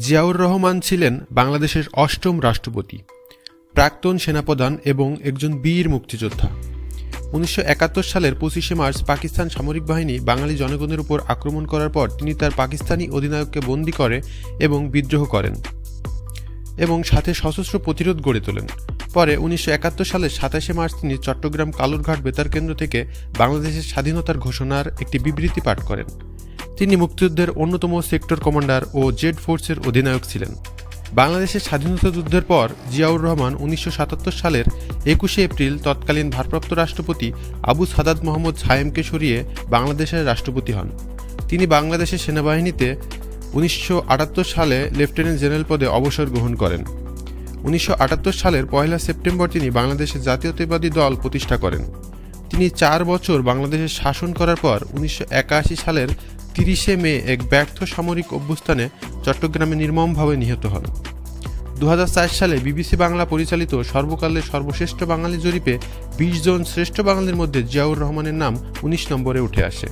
জিয়াউর রহমান ছিলেন বাংলাদেশের অষ্টম রাষ্ট্রপতি, প্রাক্তন সেনাপ্রধান এবং একজন বীর মুক্তিযোদ্ধা। 1971 সালের 25শে মার্চ পাকিস্তান সামরিক বাহিনী বাঙালি জনগণের উপর আক্রমণ করার পর তিনি তার পাকিস্তানি অধিনায়ককে বন্দী করে এবং বিদ্রোহ করেন এবং সাথে সশস্ত্র প্রতিরোধ গড়ে তোলেন। পরে 1971 সালের 27শে মার্চ তিনি চট্টগ্রাম কালুরঘাট বেতার কেন্দ্র থেকে বাংলাদেশের স্বাধীনতার ঘোষণার একটি বিবৃতি পাঠ করেন। তিনি মুক্তিযুদ্ধের অন্যতম সেক্টর কমান্ডার ও জেড ফোর্সের অধিনায়ক ছিলেন। বাংলাদেশের স্বাধীনতা যুদ্ধের পর জিয়াউর রহমান 1977 সালের 21শে এপ্রিল তৎকালীন ভারপ্রাপ্ত রাষ্ট্রপতি আবু সাদাত মোহাম্মদ সায়েমকে সরিয়ে বাংলাদেশের রাষ্ট্রপতি হন। তিনি বাংলাদেশের সেনাবাহিনীতে 1978 সালে লেফটেন্যান্ট জেনারেল পদে অবসর গ্রহণ করেন। 1978 সালের 1 সেপ্টেম্বর তিনি বাংলাদেশের জাতীয়তাবাদী দল প্রতিষ্ঠা করেন। তিনি 4 বছর বাংলাদেশের শাসন করার পর 1981 সালের 30শে মে এক ব্যর্থ সামরিক অভ্যুত্থানে চট্টগ্রামে নির্মমভাবে নিহত হন। 2004 সালে বিবিসি বাংলা পরিচালিত সর্বকালের সর্বশ্রেষ্ঠ বাঙালি জরিপে 20 জন শ্রেষ্ঠ বাঙালির মধ্যে জিয়াউর রহমানের নাম 19 নম্বরে উঠে আসে।